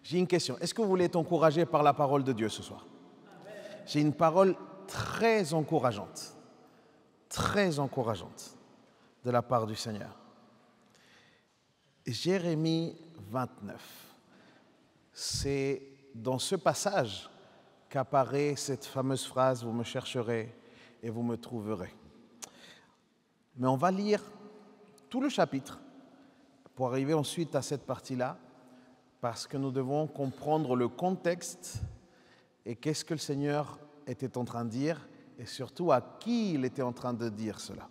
J'ai une question. Est-ce que vous voulez être encouragé par la parole de Dieu ce soir? J'ai une parole très encourageante de la part du Seigneur. Jérémie 29. C'est dans ce passage qu'apparaît cette fameuse phrase « Vous me chercherez et vous me trouverez ». Mais on va lire tout le chapitre pour arriver ensuite à cette partie-là, parce que nous devons comprendre le contexte et qu'est-ce que le Seigneur était en train de dire et surtout à qui il était en train de dire cela.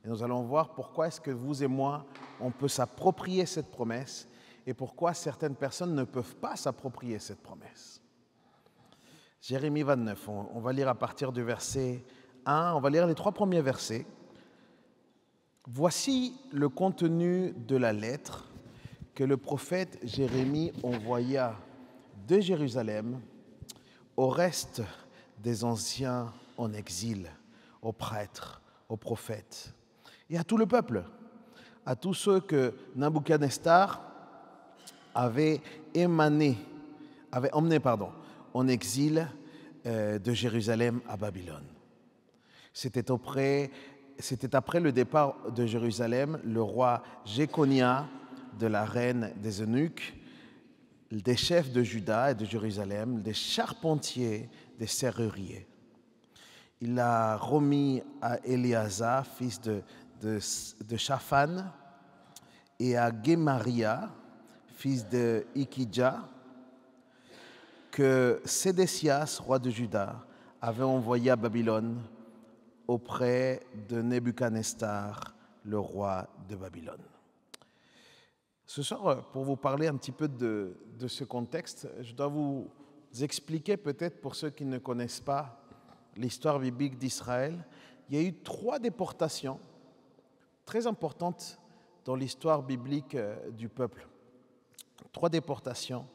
Et nous allons voir pourquoi est-ce que vous et moi, on peut s'approprier cette promesse et pourquoi certaines personnes ne peuvent pas s'approprier cette promesse. Jérémie 29, on va lire à partir du verset 1, on va lire les 3 premiers versets. Voici le contenu de la lettre que le prophète Jérémie envoya de Jérusalem au reste des anciens en exil, aux prêtres, aux prophètes et à tout le peuple, à tous ceux que Nabuchodonosor avait emmené en exil de Jérusalem à Babylone. C'était après le départ de Jérusalem, le roi Jéconia, de la reine des eunuques, des chefs de Juda et de Jérusalem, des charpentiers, des serruriers. Il a remis à Éléazar, fils de Shaphan, et à Gemaria, fils de Ikidja, que Sédécias, roi de Juda, avait envoyé à Babylone auprès de Nebuchadnezzar, le roi de Babylone. Ce soir, pour vous parler un petit peu de ce contexte, je dois vous expliquer peut-être pour ceux qui ne connaissent pas l'histoire biblique d'Israël. Il y a eu 3 déportations très importantes dans l'histoire biblique du peuple. 3 déportations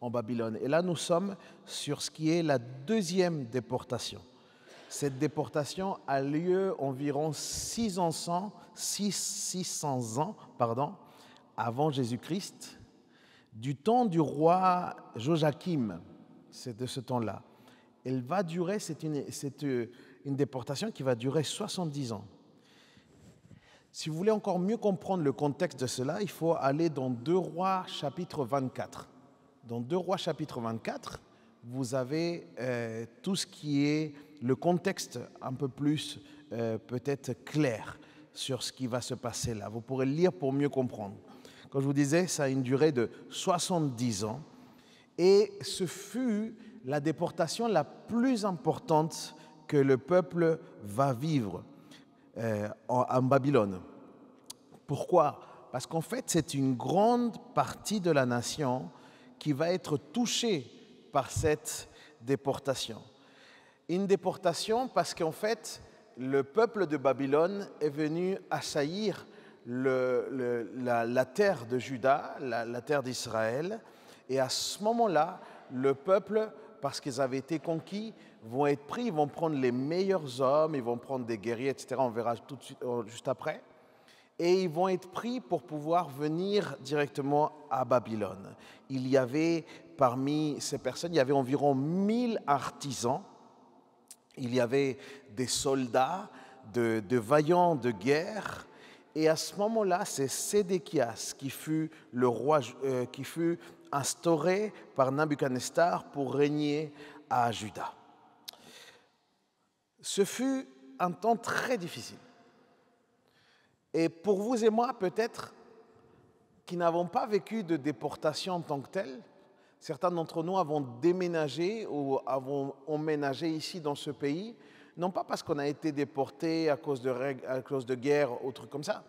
en Babylone. Et là, nous sommes sur ce qui est la 2e déportation. Cette déportation a lieu environ 600 ans, avant Jésus-Christ, du temps du roi Joachim, c'est de ce temps-là. Elle va durer, c'est une déportation qui va durer 70 ans. Si vous voulez encore mieux comprendre le contexte de cela, il faut aller dans 2 Rois chapitre 24. Dans 2 Rois chapitre 24, vous avez tout ce qui est le contexte un peu plus peut-être clair sur ce qui va se passer là. Vous pourrez le lire pour mieux comprendre. Comme je vous disais, ça a une durée de 70 ans et ce fut la déportation la plus importante que le peuple va vivre en Babylone. Pourquoi? Parce qu'en fait, c'est une grande partie de la nation qui va être touchée par cette déportation. Une déportation parce qu'en fait, le peuple de Babylone est venu assaillir la terre de Juda, la terre d'Israël. Et à ce moment-là, le peuple, parce qu'ils avaient été conquis, vont être pris, ils vont prendre les meilleurs hommes, ils vont prendre des guerriers, etc. On verra tout de suite, juste après. Et ils vont être pris pour pouvoir venir directement à Babylone. Il y avait parmi ces personnes, il y avait environ 1000 artisans, il y avait des soldats, de vaillants de guerre. Et à ce moment-là, c'est Sédéchias qui fut le roi, qui fut instauré par Nabuchodonosor pour régner à Juda. Ce fut un temps très difficile. Et pour vous et moi, peut-être, qui n'avons pas vécu de déportation en tant que telle, certains d'entre nous avons déménagé ou avons emménagé ici dans ce pays, non pas parce qu'on a été déporté à cause de guerre ou trucs comme ça.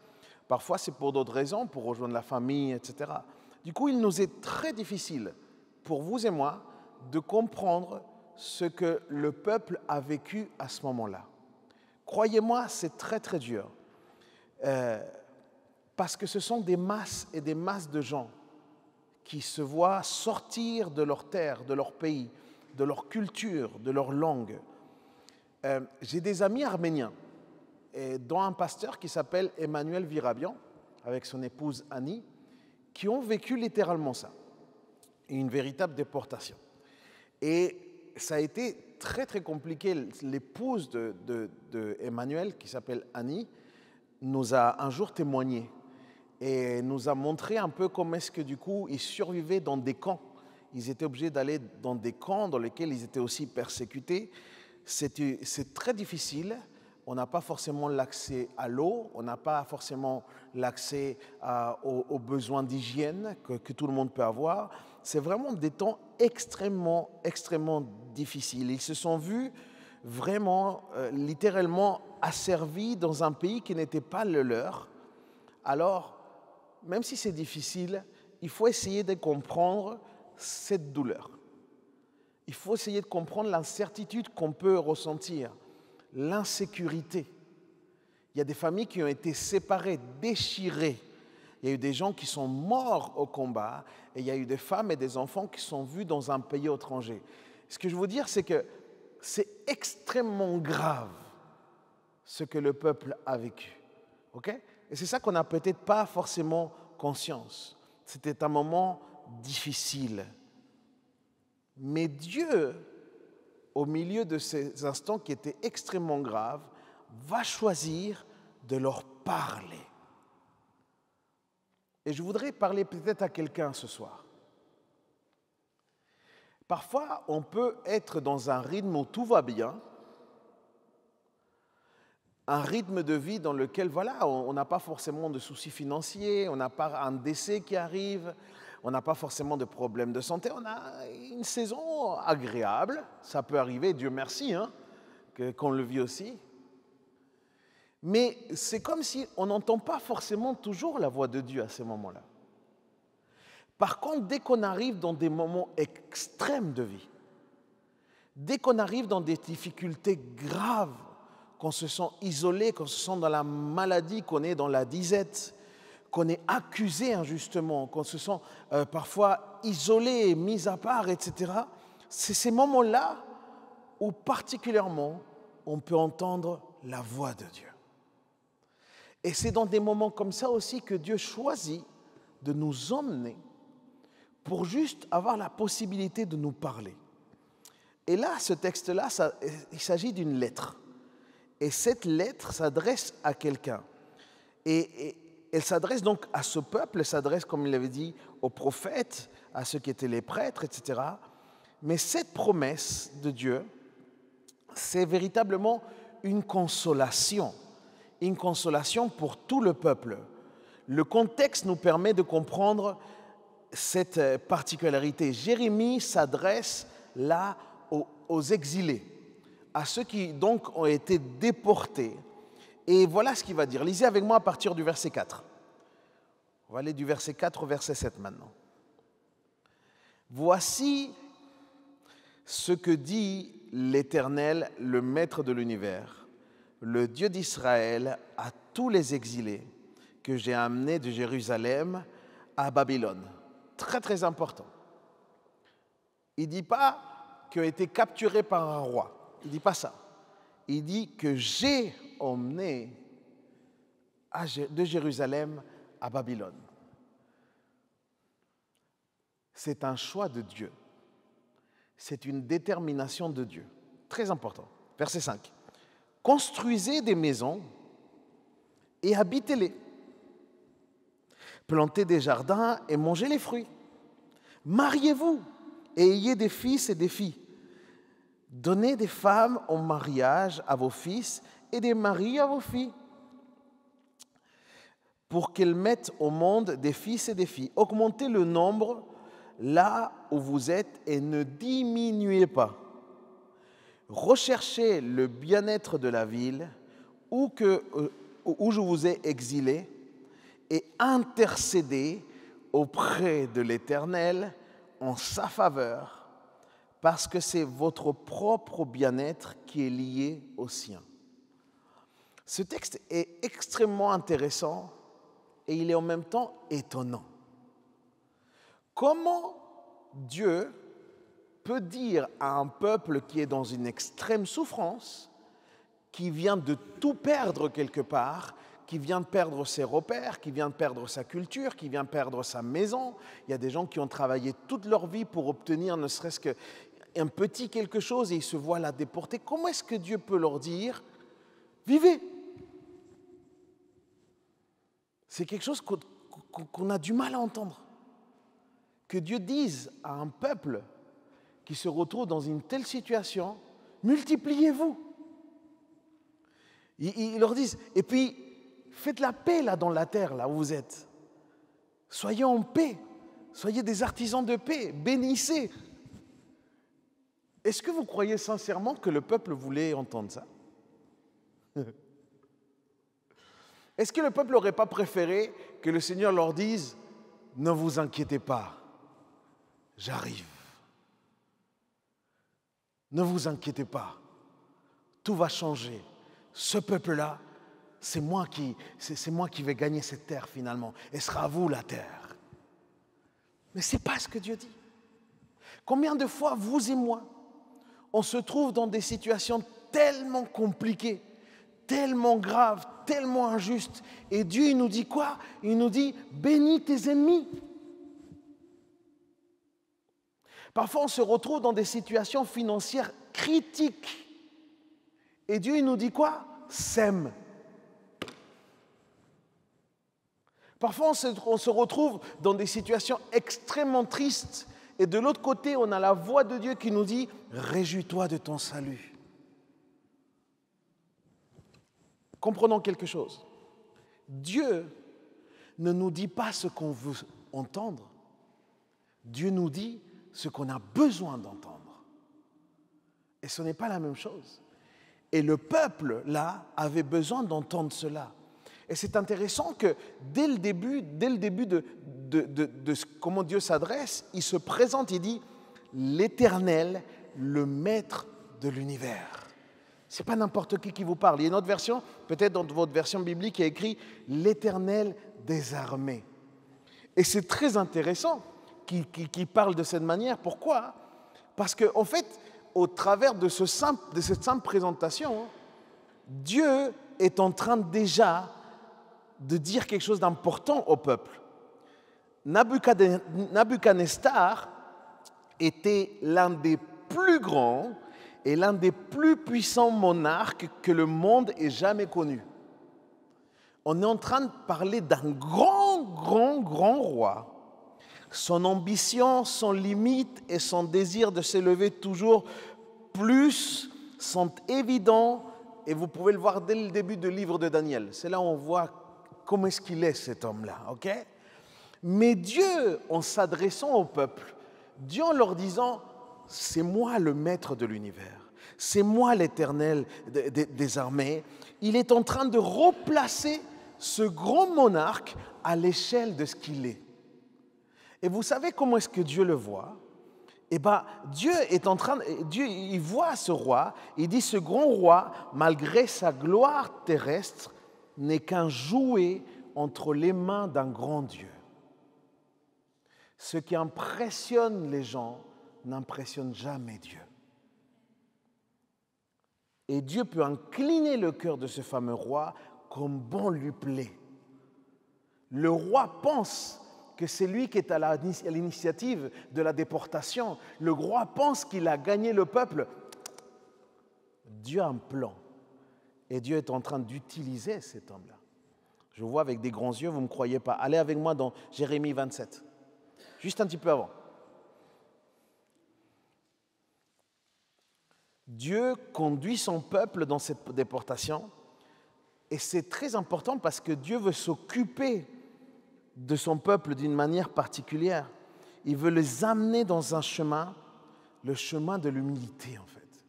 Parfois, c'est pour d'autres raisons, pour rejoindre la famille, etc. Du coup, il nous est très difficile, pour vous et moi, de comprendre ce que le peuple a vécu à ce moment-là. Croyez-moi, c'est très, très dur. Parce que ce sont des masses et des masses de gens qui se voient sortir de leur terre, de leur pays, de leur culture, de leur langue. J'ai des amis arméniens, dont un pasteur qui s'appelle Emmanuel Virabian, avec son épouse Annie, qui ont vécu littéralement ça. une véritable déportation. Et ça a été très très compliqué. L'épouse de Emmanuel, qui s'appelle Annie, nous a un jour témoigné et nous a montré un peu comment est-ce que du coup ils survivaient dans des camps. Ils étaient obligés d'aller dans des camps dans lesquels ils étaient aussi persécutés. C'est très difficile. On n'a pas forcément l'accès à l'eau, on n'a pas forcément l'accès aux besoins d'hygiène que tout le monde peut avoir. C'est vraiment des temps extrêmement, extrêmement difficiles. Ils se sont vus vraiment, littéralement asservis dans un pays qui n'était pas le leur. Alors, même si c'est difficile, il faut essayer de comprendre cette douleur. Il faut essayer de comprendre l'incertitude qu'on peut ressentir, l'insécurité. Il y a des familles qui ont été séparées, déchirées. Il y a eu des gens qui sont morts au combat et il y a eu des femmes et des enfants qui sont vus dans un pays étranger. Ce que je veux dire, c'est que c'est extrêmement grave ce que le peuple a vécu. Okay? Et c'est ça qu'on n'a peut-être pas forcément conscience. C'était un moment difficile. Mais Dieu, au milieu de ces instants qui étaient extrêmement graves, va choisir de leur parler. Et je voudrais parler peut-être à quelqu'un ce soir. Parfois, on peut être dans un rythme où tout va bien, un rythme de vie dans lequel, voilà, on n'a pas forcément de soucis financiers, on n'a pas un décès qui arrive, on n'a pas forcément de problèmes de santé, on a une saison agréable, ça peut arriver, Dieu merci, hein, qu'on le vit aussi. Mais c'est comme si on n'entend pas forcément toujours la voix de Dieu à ces moments-là. Par contre, dès qu'on arrive dans des moments extrêmes de vie, dès qu'on arrive dans des difficultés graves, qu'on se sent isolé, qu'on se sent dans la maladie, qu'on est dans la disette, qu'on est accusé injustement, qu'on se sent parfois isolé, mis à part, etc. C'est ces moments-là où particulièrement on peut entendre la voix de Dieu. Et c'est dans des moments comme ça aussi que Dieu choisit de nous emmener pour juste avoir la possibilité de nous parler. Et là, ce texte-là, il s'agit d'une lettre. Et cette lettre s'adresse à quelqu'un. Et elle s'adresse donc à ce peuple, elle s'adresse, comme il l'avait dit, aux prophètes, à ceux qui étaient les prêtres, etc. Mais cette promesse de Dieu, c'est véritablement une consolation pour tout le peuple. Le contexte nous permet de comprendre cette particularité. Jérémie s'adresse là aux exilés, à ceux qui donc ont été déportés. Et voilà ce qu'il va dire. Lisez avec moi à partir du verset 4. On va aller du verset 4 au verset 7 maintenant. Voici ce que dit l'Éternel, le Maître de l'univers, le Dieu d'Israël, à tous les exilés que j'ai amenés de Jérusalem à Babylone. Très très important. Il ne dit pas qu'ils ont été capturés par un roi. Il ne dit pas ça. Il dit que j'ai emmené de Jérusalem à Babylone. C'est un choix de Dieu. C'est une détermination de Dieu. Très important. Verset 5. Construisez des maisons et habitez-les. Plantez des jardins et mangez les fruits. Mariez-vous et ayez des fils et des filles. Donnez des femmes en mariage à vos fils et des maris à vos filles, pour qu'elles mettent au monde des fils et des filles. Augmentez le nombre là où vous êtes et ne diminuez pas. Recherchez le bien-être de la ville où je vous ai exilé et intercédez auprès de l'Éternel en sa faveur, parce que c'est votre propre bien-être qui est lié au sien. Ce texte est extrêmement intéressant et il est en même temps étonnant. Comment Dieu peut dire à un peuple qui est dans une extrême souffrance, qui vient de tout perdre quelque part, qui vient de perdre ses repères, qui vient de perdre sa culture, qui vient de perdre sa maison. Il y a des gens qui ont travaillé toute leur vie pour obtenir ne serait-ce qu'un petit quelque chose et ils se voient là déportés. Comment est-ce que Dieu peut leur dire « Vivez » ? C'est quelque chose qu'on a du mal à entendre. Que Dieu dise à un peuple qui se retrouve dans une telle situation, multipliez-vous. Ils leur disent, et puis faites la paix là dans la terre, là où vous êtes. Soyez en paix, soyez des artisans de paix, bénissez. Est-ce que vous croyez sincèrement que le peuple voulait entendre ça? Est-ce que le peuple n'aurait pas préféré que le Seigneur leur dise, ne vous inquiétez pas, j'arrive. Ne vous inquiétez pas, tout va changer. Ce peuple-là, c'est moi qui vais gagner cette terre finalement. Et sera à vous la terre. Mais ce n'est pas ce que Dieu dit. Combien de fois, vous et moi, on se trouve dans des situations tellement compliquées, tellement graves, tellement injustes. Et Dieu, il nous dit quoi? Il nous dit, bénis tes ennemis. Parfois, on se retrouve dans des situations financières critiques. Et Dieu, il nous dit quoi? Sème. Parfois, on se retrouve dans des situations extrêmement tristes. Et de l'autre côté, on a la voix de Dieu qui nous dit, réjouis-toi de ton salut. Comprenons quelque chose. Dieu ne nous dit pas ce qu'on veut entendre. Dieu nous dit ce qu'on a besoin d'entendre. Et ce n'est pas la même chose. Et le peuple, là, avait besoin d'entendre cela. Et c'est intéressant que dès le début de comment Dieu s'adresse, il se présente, il dit « l'Éternel, le Maître de l'univers ». Ce n'est pas n'importe qui vous parle. Il y a une autre version, peut-être dans votre version biblique, qui a écrit « l'Éternel des armées ». Et c'est très intéressant qu'il parle de cette manière. Pourquoi? Parce qu'en fait, au travers de cette simple présentation, Dieu est en train déjà de dire quelque chose d'important au peuple. Nabuchodonosor était l'un des plus grands et l'un des plus puissants monarques que le monde ait jamais connu. On est en train de parler d'un grand roi. Son ambition, son limite et son désir de s'élever toujours plus sont évidents et vous pouvez le voir dès le début du livre de Daniel. C'est là où on voit comment est-ce qu'il est cet homme-là, ok? Mais Dieu, en s'adressant au peuple, Dieu en leur disant, c'est moi le maître de l'univers, c'est moi l'Éternel des armées, il est en train de replacer ce grand monarque à l'échelle de ce qu'il est. Et vous savez comment est-ce que Dieu le voit? Eh bien, Dieu il voit ce roi, il dit ce grand roi, malgré sa gloire terrestre, n'est qu'un jouet entre les mains d'un grand Dieu. Ce qui impressionne les gens n'impressionne jamais Dieu. Et Dieu peut incliner le cœur de ce fameux roi comme bon lui plaît. Le roi pense que c'est lui qui est à l'initiative de la déportation. Le roi pense qu'il a gagné le peuple. Dieu a un plan. Et Dieu est en train d'utiliser cet homme-là. Je vous vois avec des grands yeux, vous ne me croyez pas. Allez avec moi dans Jérémie 27. Juste un petit peu avant. Dieu conduit son peuple dans cette déportation. Et c'est très important parce que Dieu veut s'occuper de son peuple d'une manière particulière. Il veut les amener dans un chemin, le chemin de l'humilité en fait.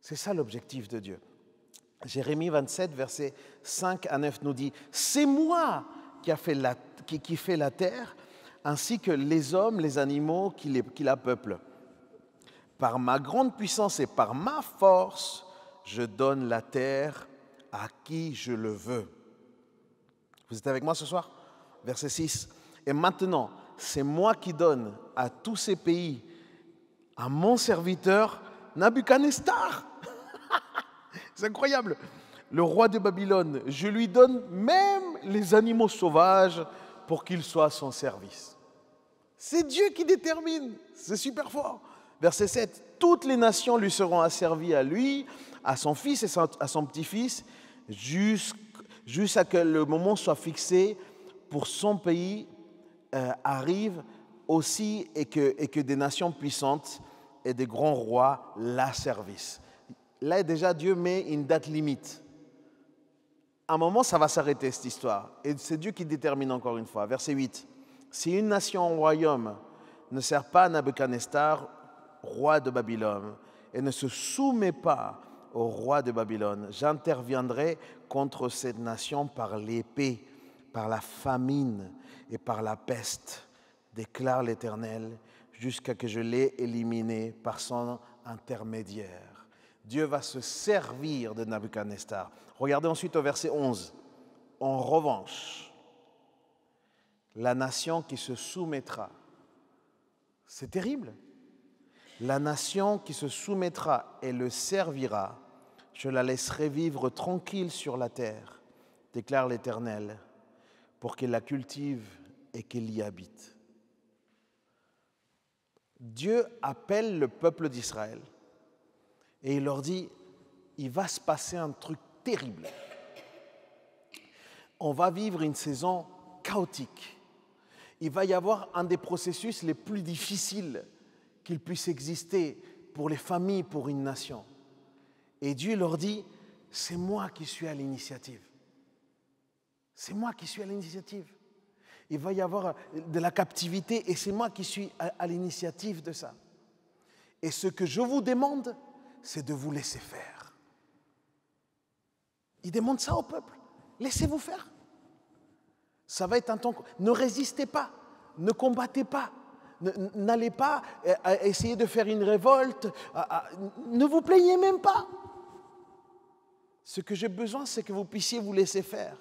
C'est ça l'objectif de Dieu. Jérémie 27, versets 5 à 9 nous dit « C'est moi qui fais la terre, ainsi que les hommes, les animaux qui la peuplent. Par ma grande puissance et par ma force, je donne la terre à qui je le veux. » Vous êtes avec moi ce soir? Verset 6. « Et maintenant, c'est moi qui donne à tous ces pays, à mon serviteur Nabuchodonosor. » C'est incroyable. le roi de Babylone, je lui donne même les animaux sauvages pour qu'ils soient à son service. C'est Dieu qui détermine, c'est super fort. Verset 7, toutes les nations lui seront asservies à lui, à son fils et à son petit-fils, jusqu'à que le moment soit fixé pour son pays arrive aussi et que des nations puissantes et des grands rois la servissent. Là, déjà, Dieu met une date limite. À un moment, ça va s'arrêter, cette histoire. Et c'est Dieu qui détermine encore une fois. Verset 8. Si une nation ou royaume ne sert pas à Nabuchodonosor, roi de Babylone, et ne se soumet pas au roi de Babylone, j'interviendrai contre cette nation par l'épée, par la famine et par la peste, déclare l'Éternel, jusqu'à que je l'ai éliminé par son intermédiaire. Dieu va se servir de Nabuchodonosor. Regardez ensuite au verset 11. En revanche, la nation qui se soumettra, c'est terrible, la nation qui se soumettra et le servira, je la laisserai vivre tranquille sur la terre, déclare l'Éternel, pour qu'elle la cultive et qu'elle y habite. Dieu appelle le peuple d'Israël et il leur dit, il va se passer un truc terrible. On va vivre une saison chaotique. Il va y avoir un des processus les plus difficiles qu'il puisse exister pour les familles, pour une nation. Et Dieu leur dit, c'est moi qui suis à l'initiative. C'est moi qui suis à l'initiative. Il va y avoir de la captivité et c'est moi qui suis à l'initiative de ça. Et ce que je vous demande, c'est de vous laisser faire. Il demande ça au peuple. Laissez-vous faire. Ça va être un temps. Ne résistez pas, ne combattez pas, n'allez pas essayer de faire une révolte, ne vous plaignez même pas. Ce que j'ai besoin, c'est que vous puissiez vous laisser faire.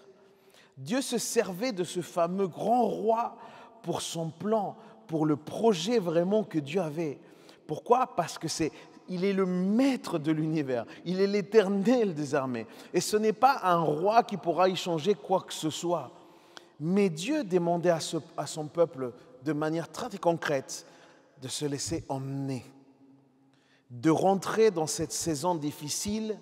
Dieu se servait de ce fameux grand roi pour son plan, pour le projet vraiment que Dieu avait. Pourquoi ? Parce que il est le maître de l'univers, il est l'Éternel des armées. Et ce n'est pas un roi qui pourra y changer quoi que ce soit. Mais Dieu demandait à son peuple de manière très concrète de se laisser emmener, de rentrer dans cette saison difficile,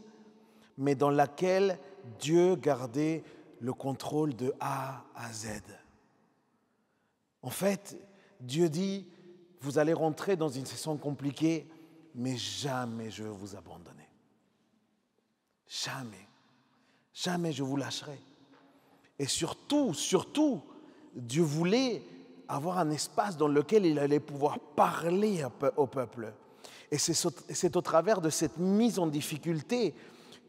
mais dans laquelle Dieu gardait le contrôle de A à Z. En fait, Dieu dit, vous allez rentrer dans une saison compliquée, mais jamais je vais vous abandonner. Jamais. Jamais je vous lâcherai. Et surtout, Dieu voulait avoir un espace dans lequel il allait pouvoir parler au peuple. Et c'est au travers de cette mise en difficulté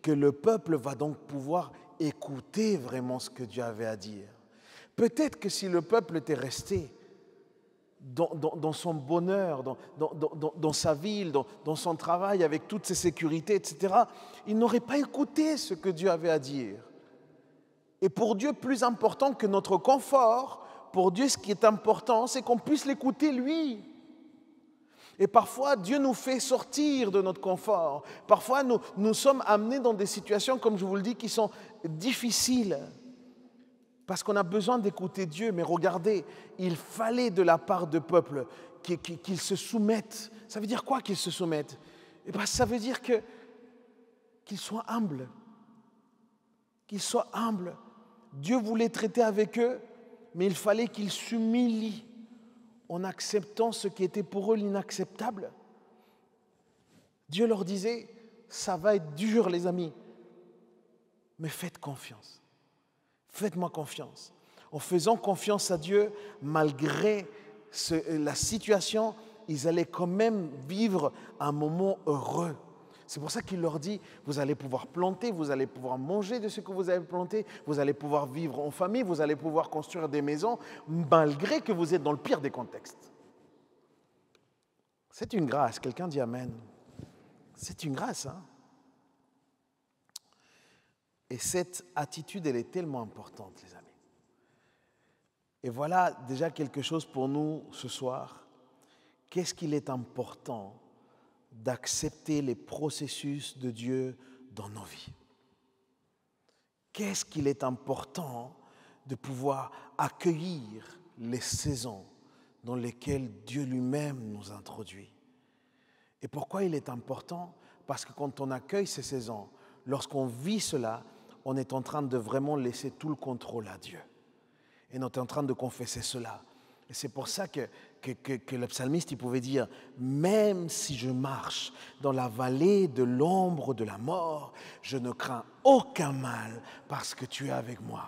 que le peuple va donc pouvoir écouter vraiment ce que Dieu avait à dire. Peut-être que si le peuple était resté dans son bonheur, dans sa ville, dans son travail, avec toutes ses sécurités, etc., il n'aurait pas écouté ce que Dieu avait à dire. Et pour Dieu, plus important que notre confort, pour Dieu, ce qui est important, c'est qu'on puisse l'écouter lui. Et parfois, Dieu nous fait sortir de notre confort. Parfois, nous sommes amenés dans des situations, comme je vous le dis, qui sont difficiles. Parce qu'on a besoin d'écouter Dieu. Mais regardez, il fallait de la part du peuple qu'ils se soumettent. Ça veut dire quoi qu'ils se soumettent ? Eh bien, ça veut dire qu'ils soient humbles. Qu'ils soient humbles. Dieu voulait traiter avec eux, mais il fallait qu'ils s'humilient en acceptant ce qui était pour eux l'inacceptable. Dieu leur disait, ça va être dur les amis, mais faites confiance. Faites-moi confiance. En faisant confiance à Dieu, malgré la situation, ils allaient quand même vivre un moment heureux. C'est pour ça qu'il leur dit, vous allez pouvoir planter, vous allez pouvoir manger de ce que vous avez planté, vous allez pouvoir vivre en famille, vous allez pouvoir construire des maisons, malgré que vous êtes dans le pire des contextes. C'est une grâce. Quelqu'un dit Amen. C'est une grâce, hein? Et cette attitude, elle est tellement importante, les amis. Et voilà déjà quelque chose pour nous ce soir. Qu'est-ce qu'il est important d'accepter les processus de Dieu dans nos vies? Qu'est-ce qu'il est important de pouvoir accueillir les saisons dans lesquelles Dieu lui-même nous introduit. Et pourquoi il est important? Parce que quand on accueille ces saisons, lorsqu'on vit cela, on est en train de vraiment laisser tout le contrôle à Dieu. Et on est en train de confesser cela. Et c'est pour ça que le psalmiste il pouvait dire « Même si je marche dans la vallée de l'ombre de la mort, je ne crains aucun mal parce que tu es avec moi. »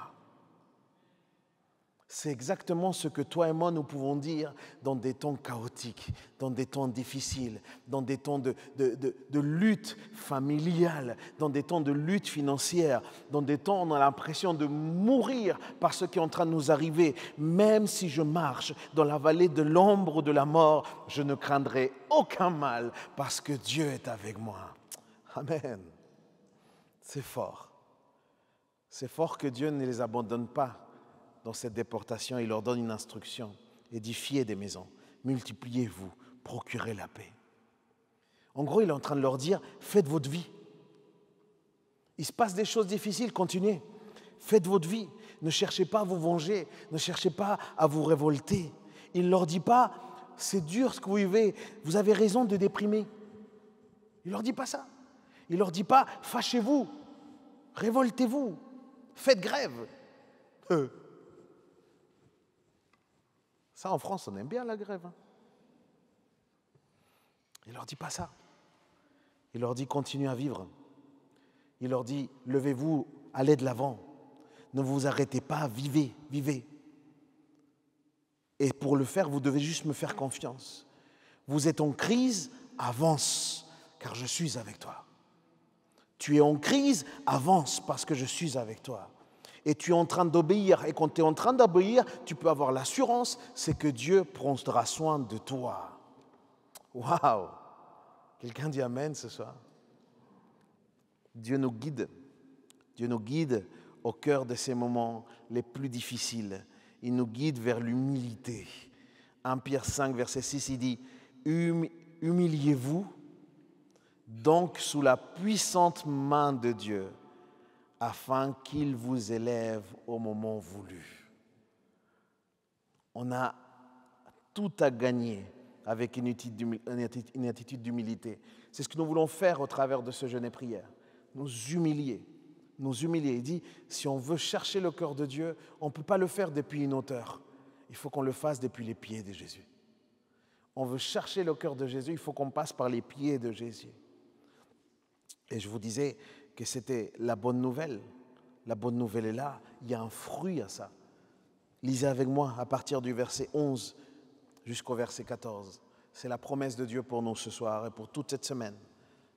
C'est exactement ce que toi et moi nous pouvons dire dans des temps chaotiques, dans des temps difficiles, dans des temps de lutte familiale, dans des temps de lutte financière, dans des temps où on a l'impression de mourir par ce qui est en train de nous arriver. Même si je marche dans la vallée de l'ombre de la mort, je ne craindrai aucun mal parce que Dieu est avec moi. Amen. C'est fort. C'est fort que Dieu ne les abandonne pas. Dans cette déportation, il leur donne une instruction. Édifiez des maisons, multipliez-vous, procurez la paix. En gros, il est en train de leur dire, faites votre vie. Il se passe des choses difficiles, continuez. Faites votre vie. Ne cherchez pas à vous venger, ne cherchez pas à vous révolter. Il ne leur dit pas, c'est dur ce que vous vivez, vous avez raison de déprimer. Il ne leur dit pas ça. Il ne leur dit pas, fâchez-vous, révoltez-vous, faites grève. Ça, en France, on aime bien la grève. Il ne leur dit pas ça. Il leur dit, continuez à vivre. Il leur dit, levez-vous, allez de l'avant. Ne vous arrêtez pas, vivez, vivez. Et pour le faire, vous devez juste me faire confiance. Vous êtes en crise, avance, car je suis avec toi. Tu es en crise, avance, parce que je suis avec toi. Et tu es en train d'obéir. Et quand tu es en train d'obéir, tu peux avoir l'assurance, c'est que Dieu prendra soin de toi. Waouh! Quelqu'un dit Amen ce soir? Dieu nous guide. Dieu nous guide au cœur de ces moments les plus difficiles. Il nous guide vers l'humilité. 1 Pierre 5, verset 6, il dit « Humiliez-vous donc sous la puissante main de Dieu, afin qu'il vous élève au moment voulu. » On a tout à gagner avec une attitude d'humilité. C'est ce que nous voulons faire au travers de ce jeûne et prière. Nous humilier. Il dit, si on veut chercher le cœur de Dieu, on ne peut pas le faire depuis une hauteur. Il faut qu'on le fasse depuis les pieds de Jésus. On veut chercher le cœur de Jésus, il faut qu'on passe par les pieds de Jésus. Et je vous disais que c'était la bonne nouvelle. La bonne nouvelle est là, il y a un fruit à ça. Lisez avec moi à partir du verset 11 jusqu'au verset 14. C'est la promesse de Dieu pour nous ce soir et pour toute cette semaine.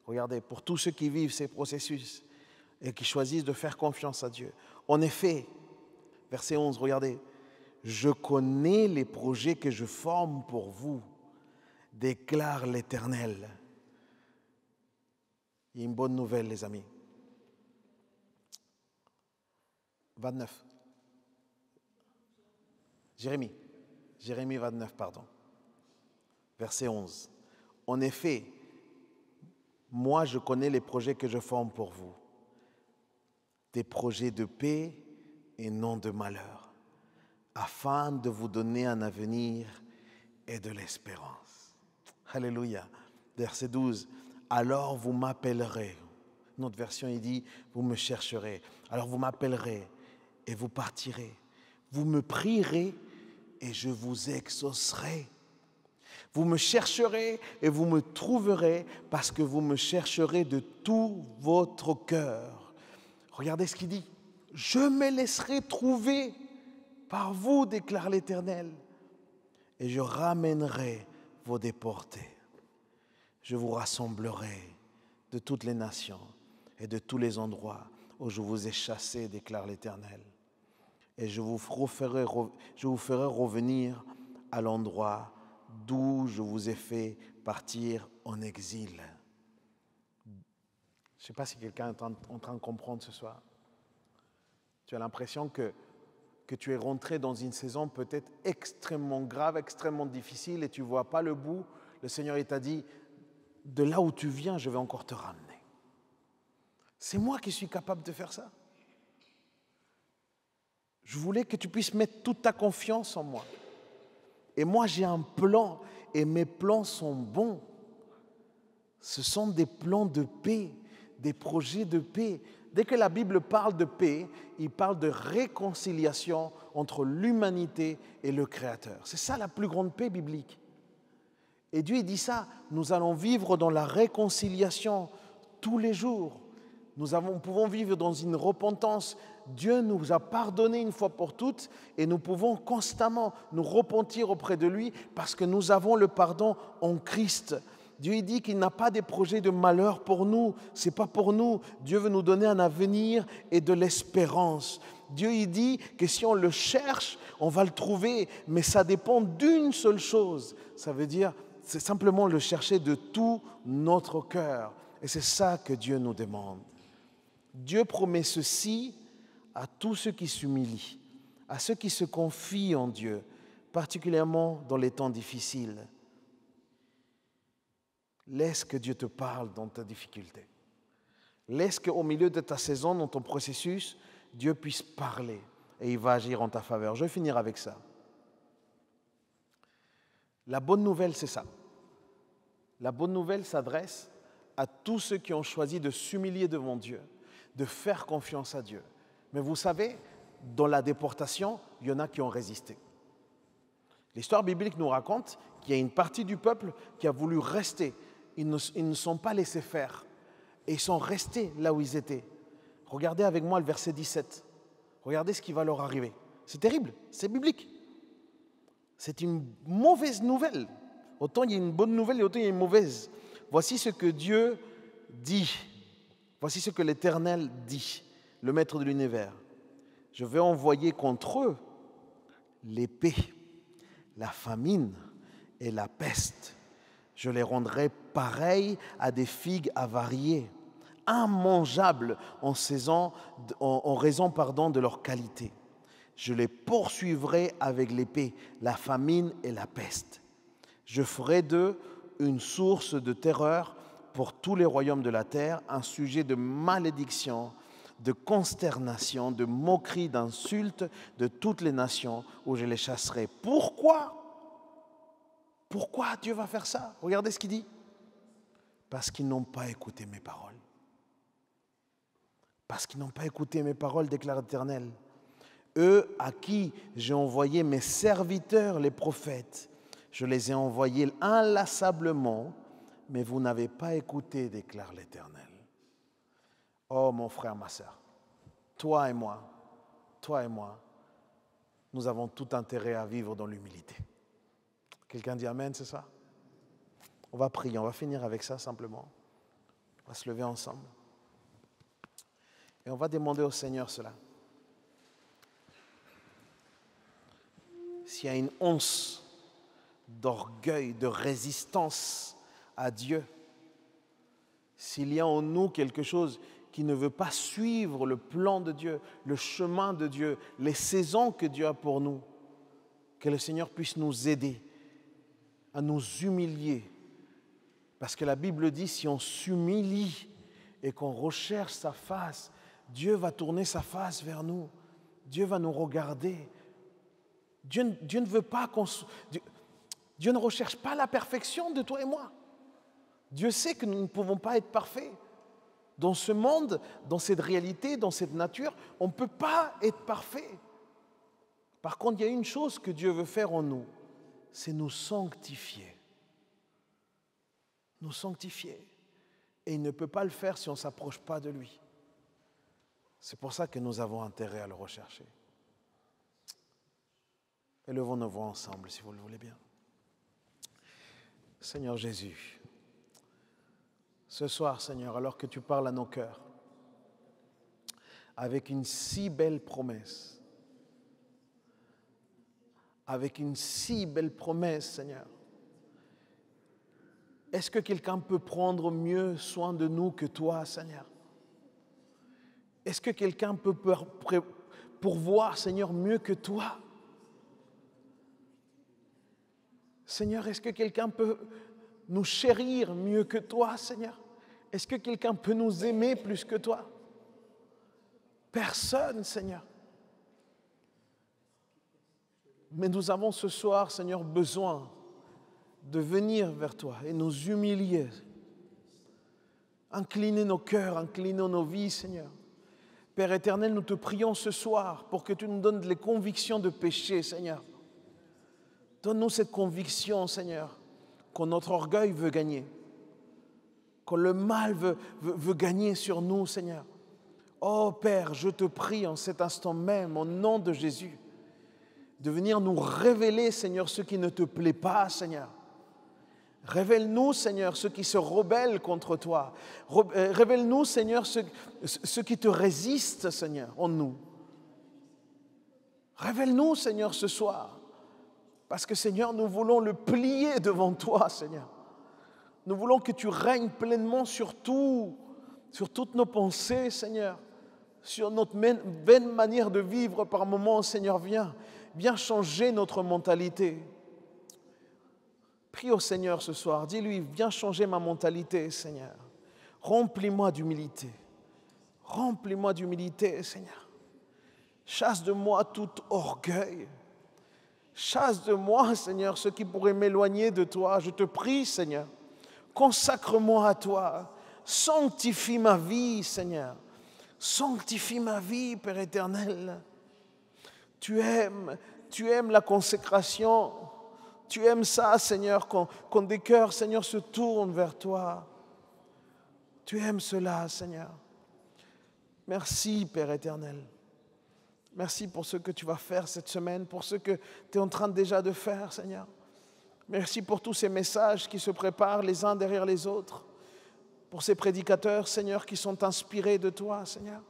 Regardez, pour tous ceux qui vivent ces processus et qui choisissent de faire confiance à Dieu. En effet, verset 11, regardez. « Je connais les projets que je forme pour vous, déclare l'Éternel. » Il y a une bonne nouvelle, les amis. 29. Jérémie 29, pardon. Verset 11. « En effet, moi je connais les projets que je forme pour vous, des projets de paix et non de malheur, afin de vous donner un avenir et de l'espérance. » Alléluia. Verset 12. « Alors vous m'appellerez. » Notre version, il dit, vous me chercherez. Alors vous m'appellerez et vous partirez. Vous me prierez et je vous exaucerai. Vous me chercherez et vous me trouverez parce que vous me chercherez de tout votre cœur. Regardez ce qu'il dit. Je me laisserai trouver par vous, déclare l'Éternel, et je ramènerai vos déportés. Je vous rassemblerai de toutes les nations et de tous les endroits où je vous ai chassés, déclare l'Éternel. Et je vous ferai revenir à l'endroit d'où je vous ai fait partir en exil. Je ne sais pas si quelqu'un est en train de comprendre ce soir. Tu as l'impression que tu es rentré dans une saison peut-être extrêmement grave, extrêmement difficile et tu ne vois pas le bout. Le Seigneur t'a dit, de là où tu viens, je vais encore te ramener. C'est moi qui suis capable de faire ça. Je voulais que tu puisses mettre toute ta confiance en moi. Et moi, j'ai un plan et mes plans sont bons. Ce sont des plans de paix, des projets de paix. Dès que la Bible parle de paix, il parle de réconciliation entre l'humanité et le Créateur. C'est ça la plus grande paix biblique. Et Dieu il dit ça, nous allons vivre dans la réconciliation tous les jours. Nous pouvons vivre dans une repentance. Dieu nous a pardonné une fois pour toutes et nous pouvons constamment nous repentir auprès de lui parce que nous avons le pardon en Christ. Dieu il dit qu'il n'a pas des projets de malheur pour nous. Ce n'est pas pour nous. Dieu veut nous donner un avenir et de l'espérance. Dieu il dit que si on le cherche, on va le trouver. Mais ça dépend d'une seule chose. Ça veut dire, c'est simplement le chercher de tout notre cœur. Et c'est ça que Dieu nous demande. Dieu promet ceci à tous ceux qui s'humilient, à ceux qui se confient en Dieu, particulièrement dans les temps difficiles. Laisse que Dieu te parle dans ta difficulté. Laisse qu'au milieu de ta saison, dans ton processus, Dieu puisse parler et il va agir en ta faveur. Je vais finir avec ça. La bonne nouvelle, c'est ça. La bonne nouvelle s'adresse à tous ceux qui ont choisi de s'humilier devant Dieu, de faire confiance à Dieu. Mais vous savez, dans la déportation, il y en a qui ont résisté. L'histoire biblique nous raconte qu'il y a une partie du peuple qui a voulu rester. Ils ne sont pas laissés faire. Et ils sont restés là où ils étaient. Regardez avec moi le verset 17. Regardez ce qui va leur arriver. C'est terrible, c'est biblique. C'est une mauvaise nouvelle. Autant il y a une bonne nouvelle et autant il y a une mauvaise. Voici ce que Dieu dit. Voici ce que l'Éternel dit, le Maître de l'univers. Je vais envoyer contre eux l'épée, la famine et la peste. Je les rendrai pareils à des figues avariées, immangeables en raison de leur qualité. Je les poursuivrai avec l'épée, la famine et la peste. Je ferai d'eux une source de terreur pour tous les royaumes de la terre, un sujet de malédiction, de consternation, de moquerie, d'insulte de toutes les nations où je les chasserai. Pourquoi? Pourquoi Dieu va faire ça? Regardez ce qu'il dit. Parce qu'ils n'ont pas écouté mes paroles. Parce qu'ils n'ont pas écouté mes paroles, déclare l'Éternel. Eux à qui j'ai envoyé mes serviteurs, les prophètes, je les ai envoyés inlassablement, mais vous n'avez pas écouté, déclare l'Éternel. Oh mon frère, ma sœur, toi et moi, nous avons tout intérêt à vivre dans l'humilité. Quelqu'un dit Amen, c'est ça? On va prier, on va finir avec ça simplement. On va se lever ensemble. Et on va demander au Seigneur cela. S'il y a une once d'orgueil, de résistance à Dieu, s'il y a en nous quelque chose qui ne veut pas suivre le plan de Dieu, le chemin de Dieu, les saisons que Dieu a pour nous, que le Seigneur puisse nous aider à nous humilier. Parce que la Bible dit, si on s'humilie et qu'on recherche sa face, Dieu va tourner sa face vers nous. Dieu va nous regarder. Dieu ne veut pas Dieu ne recherche pas la perfection de toi et moi. Dieu sait que nous ne pouvons pas être parfaits. Dans ce monde, dans cette réalité, dans cette nature, on ne peut pas être parfait. Par contre, il y a une chose que Dieu veut faire en nous, c'est nous sanctifier. Nous sanctifier. Et il ne peut pas le faire si on ne s'approche pas de lui. C'est pour ça que nous avons intérêt à le rechercher. Élevons nos voix ensemble, si vous le voulez bien. Seigneur Jésus, ce soir, Seigneur, alors que tu parles à nos cœurs, avec une si belle promesse, Seigneur, est-ce que quelqu'un peut prendre mieux soin de nous que toi, Seigneur? Est-ce que quelqu'un peut pourvoir, Seigneur, mieux que toi? Seigneur, est-ce que quelqu'un peut nous chérir mieux que toi, Seigneur? Est-ce que quelqu'un peut nous aimer plus que toi? Personne, Seigneur. Mais nous avons ce soir, Seigneur, besoin de venir vers toi et nous humilier. Incliner nos cœurs, incliner nos vies, Seigneur. Père éternel, nous te prions ce soir pour que tu nous donnes les convictions de péché, Seigneur. Donne-nous cette conviction, Seigneur, que notre orgueil veut gagner, que le mal veut gagner sur nous, Seigneur. Oh Père, je te prie en cet instant même, au nom de Jésus, de venir nous révéler, Seigneur, ce qui ne te plaît pas, Seigneur. Révèle-nous, Seigneur, ceux qui se rebellent contre toi. Révèle-nous, Seigneur, ceux qui te résistent, Seigneur, en nous. Révèle-nous, Seigneur, ce soir. Parce que, Seigneur, nous voulons le plier devant toi, Seigneur. Nous voulons que tu règnes pleinement sur tout, sur toutes nos pensées, Seigneur. Sur notre vaine manière de vivre par moments, Seigneur, viens changer notre mentalité. Prie au Seigneur ce soir, dis-lui, viens changer ma mentalité, Seigneur. Remplis-moi d'humilité. Remplis-moi d'humilité, Seigneur. Chasse de moi tout orgueil. Chasse de moi, Seigneur, ce qui pourrait m'éloigner de toi. Je te prie, Seigneur. Consacre-moi à toi. Sanctifie ma vie, Seigneur. Sanctifie ma vie, Père éternel. Tu aimes la consécration. Tu aimes ça, Seigneur, quand des cœurs, Seigneur, se tournent vers toi. Tu aimes cela, Seigneur. Merci, Père éternel. Merci pour ce que tu vas faire cette semaine, pour ce que tu es en train déjà de faire, Seigneur. Merci pour tous ces messages qui se préparent les uns derrière les autres. Pour ces prédicateurs, Seigneur, qui sont inspirés de toi, Seigneur.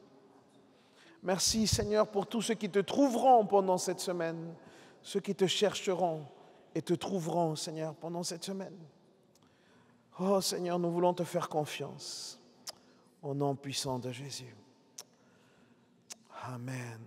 Merci, Seigneur, pour tous ceux qui te trouveront pendant cette semaine, ceux qui te chercheront et te trouveront, Seigneur, pendant cette semaine. Oh, Seigneur, nous voulons te faire confiance. Au nom puissant de Jésus. Amen.